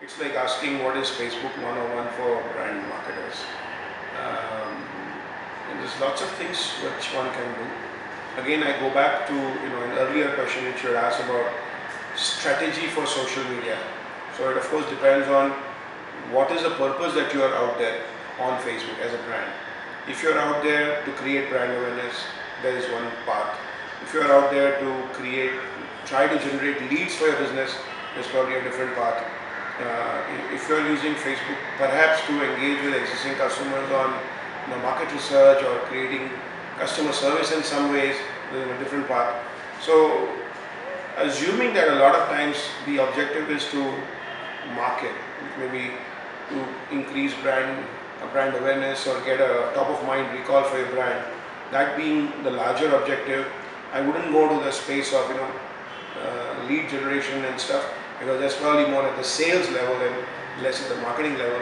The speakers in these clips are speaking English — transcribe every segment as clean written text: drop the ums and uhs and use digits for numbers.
It's like asking what is Facebook 101 for brand marketers. Um, and there's lots of things which one can do. Again, I go back to an earlier question which you had asked about strategy for social media. So it of course depends on what is the purpose that you are out there on Facebook as a brand. If you are out there to create brand awareness, there is one path. If you are out there to try to generate leads for your business, there's probably a different path. If you are using Facebook perhaps to engage with existing customers on market research or creating customer service in some ways, there's a different path. So assuming that a lot of times the objective is to market, maybe to increase brand awareness or get a top of mind recall for your brand, that being the larger objective, I wouldn't go to the space of lead generation and stuff, because that's probably more at the sales level and less at the marketing level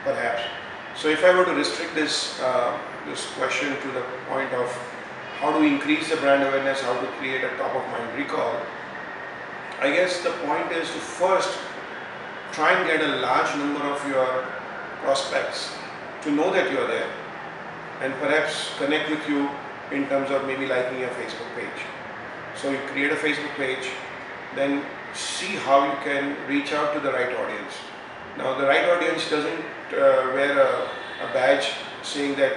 perhaps. So if I were to restrict this question to the point of how to increase the brand awareness, how to create a top of mind recall, I guess the point is to first try and get a large number of your prospects to know that you are there and perhaps connect with you in terms of maybe liking your Facebook page. So you create a Facebook page, then see how you can reach out to the right audience. Now the right audience doesn't wear a badge saying that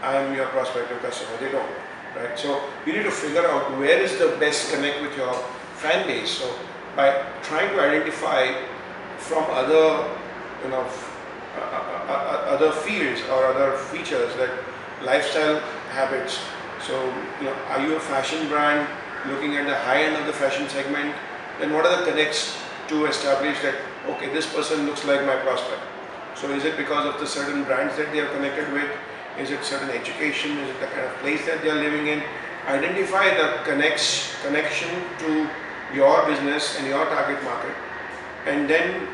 I am your prospective customer. They don't, right? So you need to figure out where is the best connect with your fan base. So by trying to identify from other other fields or other features, that lifestyle habits. So are you a fashion brand looking at the high end of the fashion segment? Then what are the connects to establish that okay, this person looks like my prospect? So is it because of the certain brands that they are connected with? Is it certain education? Is it the kind of place that they are living in? Identify the connection to your business and your target market, and then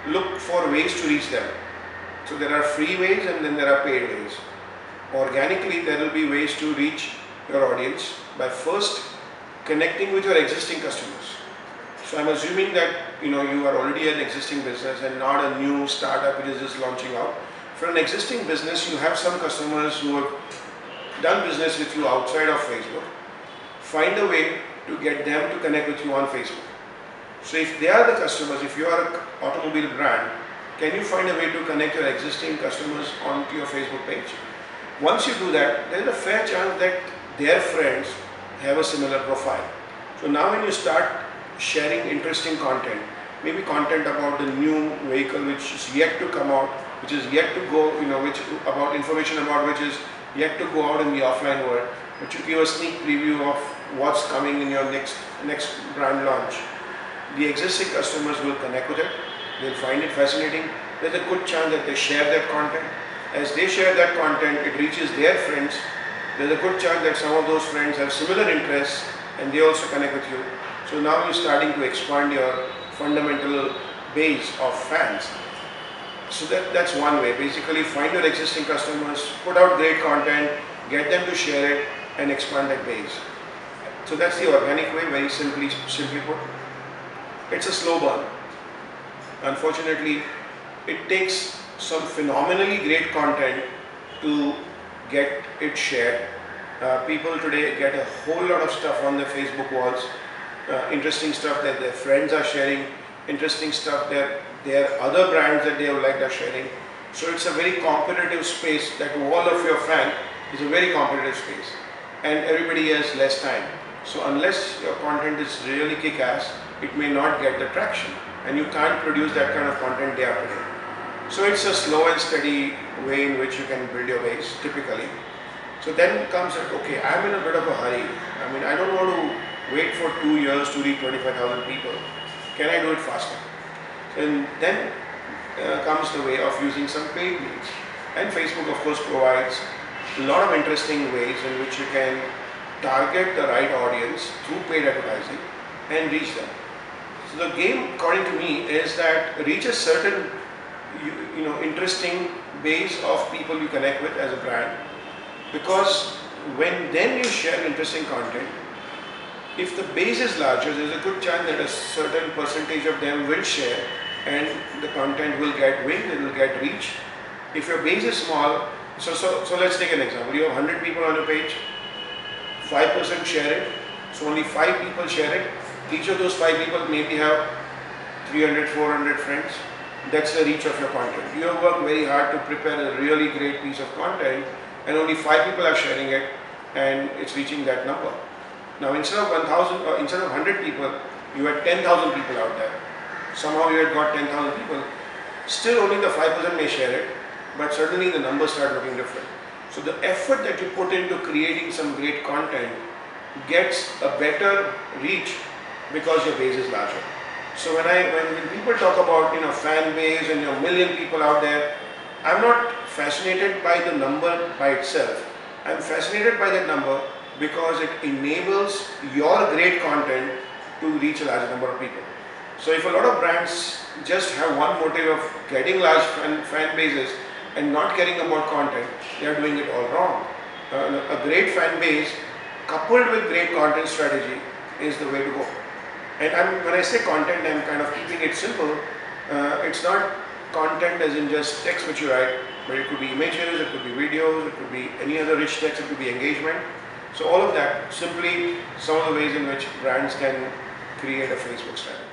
look for ways to reach them. So there are free ways and then there are paid ways. Organically, there will be ways to reach your audience by first connecting with your existing customers. So I'm assuming that you are already an existing business and not a new startup which is just launching out. For an existing business, you have some customers who have done business with you outside of Facebook. Find a way to get them to connect with you on Facebook. So if they are the customers, if you are an automobile brand, can you find a way to connect your existing customers onto your Facebook page? Once you do that, there is a fair chance that their friends have a similar profile. So now when you start sharing interesting content, maybe content about the new vehicle which is yet to come out, which is yet to go, about information about which is yet to go out in the offline world, but you give a sneak preview of what's coming in your next brand launch. The existing customers will connect with it, they'll find it fascinating. There's a good chance that they share that content. As they share that content, it reaches their friends. There's a good chance that some of those friends have similar interests and they also connect with you. So now you're starting to expand your fundamental base of fans. So that's one way. Basically find your existing customers, put out great content, get them to share it and expand that base. So that's the organic way, very simply put. It's a slow burn. Unfortunately, it takes some phenomenally great content to get it shared. People today get a whole lot of stuff on their Facebook walls, interesting stuff that their friends are sharing, interesting stuff that their other brands that they have liked are sharing. So it's a very competitive space. That wall of your fan is a very competitive space and everybody has less time. So unless your content is really kick-ass, it may not get the traction and you can't produce that kind of content day after day. So it's a slow and steady way in which you can build your base typically. So then comes that, okay, I'm in a bit of a hurry. I mean, I don't want to wait for 2 years to reach 25,000 people. Can I do it faster? And then comes the way of using some paid means. And Facebook of course provides a lot of interesting ways in which you can target the right audience through paid advertising and reach them. So the game, according to me, is that reach a certain interesting base of people you connect with as a brand, because when then you share interesting content, if the base is larger, there's a good chance that a certain percentage of them will share and the content will get wind, it will get reach. If your base is small, so let's take an example. You have 100 people on your page, 5% share it, so only 5 people share it. Each of those 5 people maybe have 300, 400 friends. That's the reach of your content. You have worked very hard to prepare a really great piece of content, and only 5 people are sharing it, and it's reaching that number. Now instead of 1,000 or instead of 100 people, you had 10,000 people out there. Somehow you had got 10,000 people. Still only the 5% may share it, but certainly the numbers start looking different. So the effort that you put into creating some great content gets a better reach because your base is larger. So when people talk about fan base and your million people out there, I'm not fascinated by the number by itself. I'm fascinated by that number because it enables your great content to reach a larger number of people. So if a lot of brands just have one motive of getting large fan bases and not caring about content, they are doing it all wrong. A great fan base coupled with great content strategy is the way to go. And when I say content, I'm kind of keeping it simple. It's not content as in just text which you write, but it could be images, it could be videos, it could be any other rich text, it could be engagement. So all of that, simply some of the ways in which brands can create a Facebook strategy.